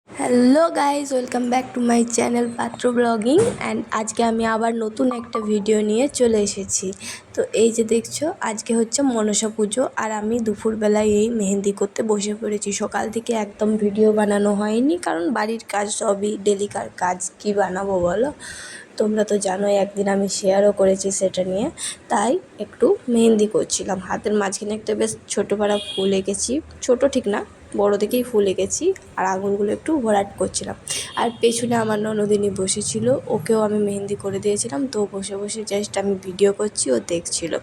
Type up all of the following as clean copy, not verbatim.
Hello guys, welcome back to my channel পাত্র blogging. And আজকে আমি আবার নতুন একটা ভিডিও নিয়ে চলে এসেছি। তো এই যে দেখছো, আজকে হচ্ছে মনসা পুজো আর আমি দুপুরবেলায় এই মেহেন্দি করতে বসে পড়েছি। সকাল থেকে একদম ভিডিও বানানো হয়নি, কারণ বাড়ির কাজ সবই ডেলিকার কাজ, কি বানাবো বলো। তোমরা তো জানোই, একদিন আমি শেয়ারও করেছি সেটা নিয়ে। তাই একটু মেহেন্দি করছিলাম। হাতের মাঝখানে একটা বেশ ছোটো পাড়া ফুল এঁকেছি, ছোটো ঠিক না, বড় দেখেই ফুল এঁকেছি, আর আঙুলগুলো একটু ভরাট করছিলাম। আর পেছনে আমার ননদিনী বসেছিল, ওকেও আমি মেহেন্দি করে দিয়েছিলাম। তো বসে বসে জাস্ট আমি ভিডিও করছি, ও দেখছিল।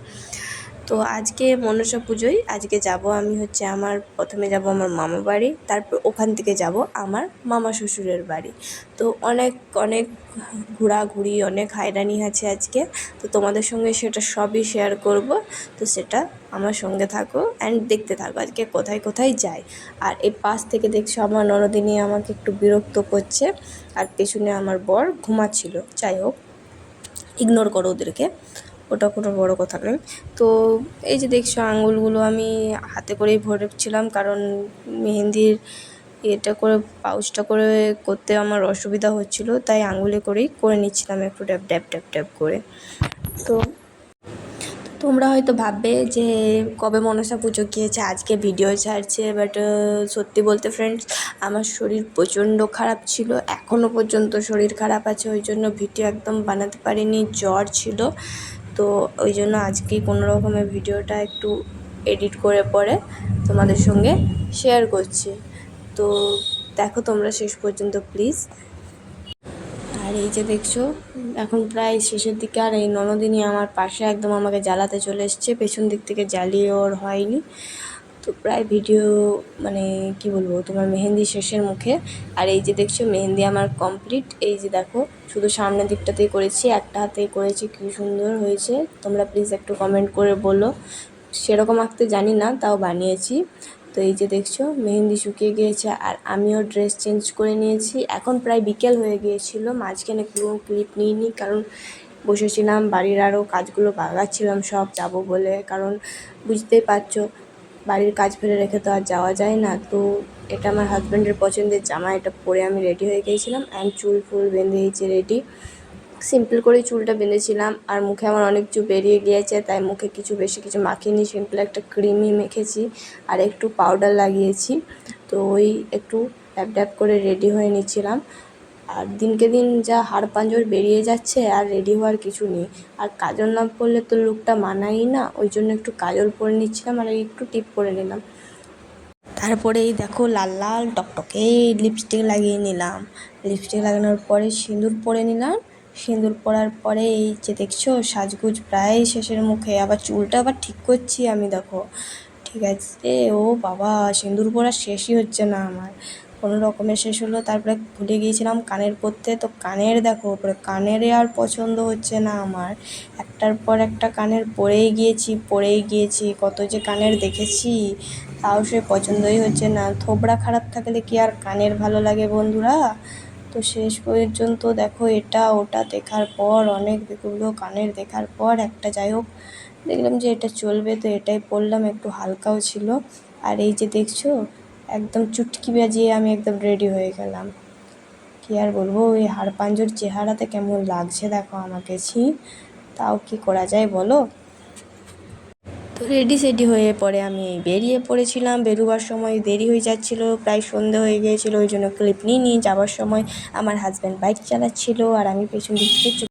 তো আজকে মনসা পুজোয় আজকে যাব আমি হচ্ছে প্রথমে যাব আমার মামা বাড়ি, তারপর ওখান থেকে যাব আমার মামা শ্বশুরের বাড়ি। তো অনেক অনেক ঘোরাঘুরি, অনেক হায়রানি আছে আজকে। তো তোমাদের সঙ্গে সেটা সবই শেয়ার করব। তো সেটা আমার সঙ্গে থাকো অ্যান্ড দেখতে থাকো আজকে কোথায় কোথায় যাই। আর এই পাশ থেকে দেখছো আমার ননদিনী আমাকে একটু বিরক্ত করছে, আর পেছনে আমার বর ঘুমাচ্ছিল। যাই হোক, ইগনোর করো ওদেরকে, ওটা কোনো বড় কথা নয়। তো এই যে দেখছো, আঙুলগুলো আমি হাতে করেই ভরেছিলাম, কারণ মেহেন্দির এটা করে পাউচটা করে করতে আমার অসুবিধা হচ্ছিলো, তাই আঙুলে করেই করে নিচ্ছিলাম একটু ড্যাব ড্যাব ড্যাব ড্যাব করে। তো তোমরা হয়তো ভাববে যে কবে মনসা পুজো গিয়েছে আজকে ভিডিও ছাড়ছে, বাট সত্যি বলতে ফ্রেন্ডস, আমার শরীর প্রচণ্ড খারাপ ছিল, এখনও পর্যন্ত শরীর খারাপ আছে, ওই জন্য ভিডিও একদম বানাতে পারিনি, জ্বর ছিল। তো ওই জন্য আজকেই কোনো রকমের ভিডিওটা একটু এডিট করে পরে তোমাদের সঙ্গে শেয়ার করছি। তো দেখো তোমরা শেষ পর্যন্ত প্লিজ। আর এই যে দেখছো, এখন প্রায় শেষের দিকে, আর এই ননদিনী আমার পাশে একদম আমাকে জ্বালাতে চলে এসছে, পেছন দিক থেকে জ্বালিয়ে ওর হয়নি। তো প্রায় ভিডিও মানে কি বলবো, তোমার মেহেন্দি শেষের মুখে। আর এই যে দেখছো মেহেন্দি আমার কমপ্লিট। এই যে দেখো, শুধু সামনের দিকটাতেই করেছি, একটা হাতেই করেছি, কী সুন্দর হয়েছে। তোমরা প্লিজ একটু কমেন্ট করে বলো। সেরকম আঁকতে জানি না, তাও বানিয়েছি। তো এই যে দেখছো মেহেন্দি শুকিয়ে গিয়েছে, আর আমিও ড্রেস চেঞ্জ করে নিয়েছি। এখন প্রায় বিকেল হয়ে গিয়েছিল, মাঝখানে কোনো ক্লিপ নিইনি, কারণ বসেছিলাম বাড়ির আরও কাজগুলো বাগাচ্ছিলাম সব, যাব বলে। কারণ বুঝতেই পারছো, বাড়ির কাজ ফেলে রেখে তো আর যাওয়া যায় না। তো এটা আমার হাজব্যান্ডের পছন্দের জামা, এটা পরে আমি রেডি হয়ে গিয়েছিলাম। অ্যান্ড চুল ফুল বেঁধে দিয়েছি রেডি, সিম্পল করেই চুলটা বেঁধেছিলাম। আর মুখে আমার অনেক কিছু বেরিয়ে গিয়েছে, তাই মুখে কিছু বেশি কিছু মাখিনি, সিম্পল একটা ক্রিমই মেখেছি আর একটু পাউডার লাগিয়েছি। তো ওই একটু ড্যাব ড্যাব করে রেডি হয়ে নিচ্ছিলাম। আর দিনকে দিন যা হাড় পাঁজর বেরিয়ে যাচ্ছে, আর রেডি হওয়ার কিছু নেই। আর কাজল না পরলে তো লুকটা মানায়ই না, ওই জন্য একটু কাজল পরে নিচ্ছিলাম আর একটু টিপ করে নিলাম। তারপরে এই দেখো লাল লাল টকটকে লিপস্টিক লাগিয়ে নিলাম। লিপস্টিক লাগানোর পরে সিঁদুর পরে নিলাম। সিঁদুর পরার পরে এই যে দেখছো সাজগুজ প্রায় শেষের মুখে, আবার চুলটা আবার ঠিক করছি আমি, দেখো ঠিক আছে। ও বাবা, সিঁদুর পরা শেষই হচ্ছে না আমার, কোনো রকমের শেষ হলো। তারপরে ভুলে গিয়েছিলাম কানের পরতে, তো কানের দেখো, কানের আর পছন্দ হচ্ছে না আমার। একটার পর একটা কানের পরেই গিয়েছি, কত যে কানের দেখেছি, তাও সে পছন্দই হচ্ছে না। থোবড়া খারাপ থাকলে কি আর কানের ভালো লাগে বন্ধুরা? তো শেষ পর্যন্ত দেখো এটা ওটা দেখার পর, অনেকগুলো কানের দেখার পর একটা, যাই হোক, দেখলাম যে এটা চলবে, তো এটাই পরলাম, একটু হালকাও ছিল। আর এই যে দেখছো, একদম চুটকি বাজিয়ে আমি একদম রেডি হয়ে গেলাম। কি আর বলবো, ওই হাড় পাঁজর চেহারাতে কেমন লাগছে দেখো আমাকে, তাও কি করা যায় বলো। তো রেডি হয়ে পরে আমি বেরিয়ে পড়েছিলাম। বেরোবার সময় দেরি হয়ে যাচ্ছিলো, প্রায় সন্ধে হয়ে গিয়েছিলো, ওই জন্য ক্লিপ নিইনি। যাওয়ার সময় আমার হাজব্যান্ড বাইক চালাচ্ছিলো, আর আমি পেছন দিক থেকে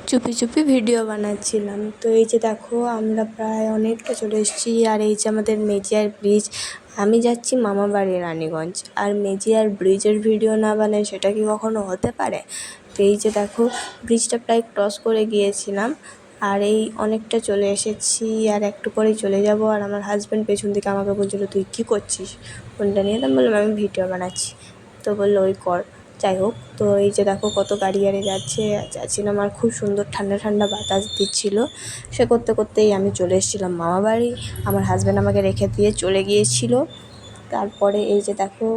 চুপি চুপি ভিডিও বানাচ্ছিলাম। তো এই যে দেখো আমরা প্রায় অনেকটা চলে এসেছি। আর এই যে আমাদের মেজিয়ার ব্রিজ, আমি যাচ্ছি মামা বাড়ি রানীগঞ্জ, আর মেজিয়ার ব্রিজের ভিডিও না বানাই সেটা কি কখনো হতে পারে? তো এই যে দেখো ব্রিজটা প্রায় ক্রস করে গিয়েছিলাম, আর এই অনেকটা চলে এসেছি, আর একটু পরেই চলে যাব। আর আমার হাজব্যান্ড পেছন থেকে আমাকে বলছিলো, তুই কী করছিস ফোনটা নিয়ে? তো আমি বললাম আমি ভিডিও বানাচ্ছি। তো বললো ওই কর। যাই হোক, তো এই যে দেখো কত গাড়ি যাচ্ছিলাম, আর খুব সুন্দর ঠান্ডা ঠান্ডা বাতাস দিচ্ছিলো। সে করতে করতেই আমি চলে এসেছিলাম মামা বাড়ি। আমার হাজব্যান্ড আমাকে রেখে দিয়ে চলে গিয়েছিলো। তারপরে এই যে দেখো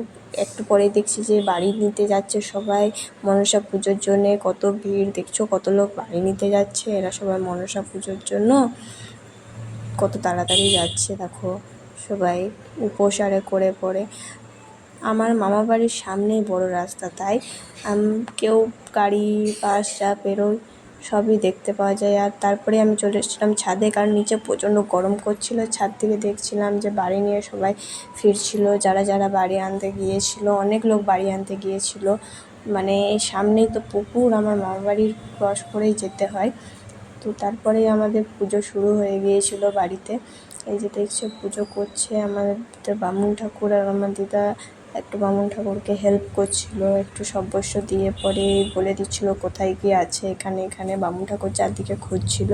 একটু পরেই দেখছি যে বাড়ি নিতে যাচ্ছে সবাই মনসা পুজোর জন্যে। কত ভিড় দেখছো, কত লোক বাড়ি নিতে যাচ্ছে, এরা সবাই মনসা পুজোর জন্য কত তাড়াতাড়ি যাচ্ছে দেখো সবাই উপোস আরে করে পড়ে। আমার মামা বাড়ির সামনেই বড় রাস্তা, তাই কেউ গাড়ি বাস যা বেরোয় সবই দেখতে পাওয়া যায়। আর তারপরে আমি চলে এসেছিলাম ছাদে, কারণ নিচে প্রচণ্ড গরম করছিল। ছাদ থেকে দেখছিলাম যে বাড়ি নিয়ে সবাই ফিরছিল, যারা যারা বাড়ি আনতে গিয়েছিল, অনেক লোক বাড়ি আনতে গিয়েছিল। মানে এই সামনেই তো পুকুর, আমার মামা বাড়ির ক্রস করেই যেতে হয়। তো তারপরেই আমাদের পুজো শুরু হয়ে গিয়েছিল বাড়িতে। এই যে দেখছো পুজো করছে আমাদের বামুন ঠাকুর, আর আমার দিদা একটু বামুন ঠাকুরকে হেল্প করছিল, একটু সর্বস্ব দিয়ে পরে বলে দিচ্ছিল কোথায় কি আছে। এখানে এখানে বামুন ঠাকুর চারদিকে খুঁজছিল।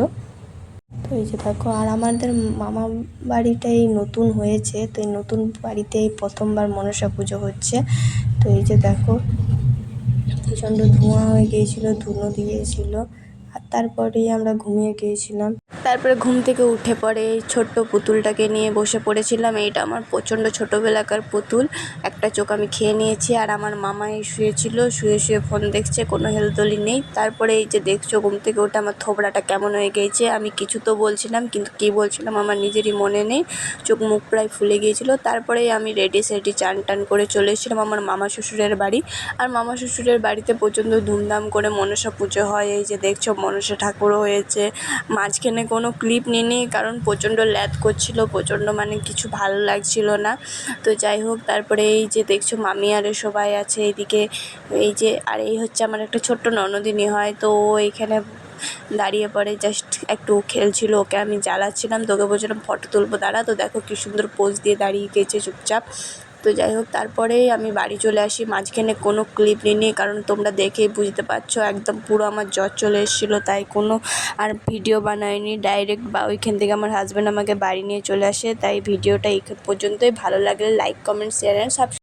তো এই যে দেখো, আর আমাদের মামা বাড়িটাই নতুন হয়েছে, তো এই নতুন বাড়িতেই প্রথমবার মনসা পুজো হচ্ছে। তো এই যে দেখো প্রচণ্ড ধোঁয়া হয়ে গিয়েছিলো, ধুনো দিয়েছিল। আর তারপরেই আমরা ঘুমিয়ে গিয়েছিলাম। তারপরে ঘুম থেকে উঠে পরে এই ছোট্ট পুতুলটাকে নিয়ে বসে পড়েছিলাম। এইটা আমার প্রচণ্ড ছোটোবেলাকার পুতুল। একটা চোখ আমি খেয়ে নিয়েছি, আর আমার মামাই শুয়েছিল, শুয়ে শুয়ে ফোন দেখছে, কোনো হেলদোলি নেই। তারপরে এই যে দেখছো ঘুম থেকে উঠে আমার থোবড়াটা কেমন হয়ে গিয়েছে। আমি কিছু তো বলছিলাম, কিন্তু কী বলছিলাম আমার নিজেরই মনে নেই। চোখ মুখ প্রায় ফুলে গিয়েছিল। তারপরেই আমি রেডি সেডি চান টান করে চলে এসেছিলাম আমার মামা শ্বশুরের বাড়ি। আর মামা শ্বশুরের বাড়িতে প্রচণ্ড ধুমধাম করে মনসা পুজো হয়। এই যে দেখছো মনসা ঠাকুরও হয়েছে। মাঝখানে কোনো ক্লিপ নিইনি, কারণ প্রচণ্ড ল্যাদ করছিল, প্রচণ্ড মানে কিছু ভালো লাগছিল না। তো যাই হোক, তারপরে এই যে দেখছো মামি আরে সবাই আছে এইদিকে। এই যে আর এই হচ্ছে আমার একটা ছোট্ট ননদিনী হয়, তো ও এইখানে দাঁড়িয়ে পড়ে জাস্ট একটু খেলছিল, ওকে আমি জ্বালাচ্ছিলাম, তোকে বলছিলাম ফটো তুলবো দাঁড়া। তো দেখো কী সুন্দর পোজ দিয়ে দাঁড়িয়ে গেছে চুপচাপ। তো যাই হোক, তারপরেই আমি বাড়ি চলে আসি। মাঝখানে কোনো ক্লিপ নিইনি, কারণ তোমরা দেখেই বুঝতে পারছো একদম পুরো আমার জ্বর চলে এসেছিলো, তাই কোনো আর ভিডিও বানাইনি। ডাইরেক্ট বা ওইখান থেকে আমার হাজব্যান্ড আমাকে বাড়ি নিয়ে চলে আসে। তাই ভিডিওটা এই পর্যন্তই। ভালো লাগলে like comment share and subscribe.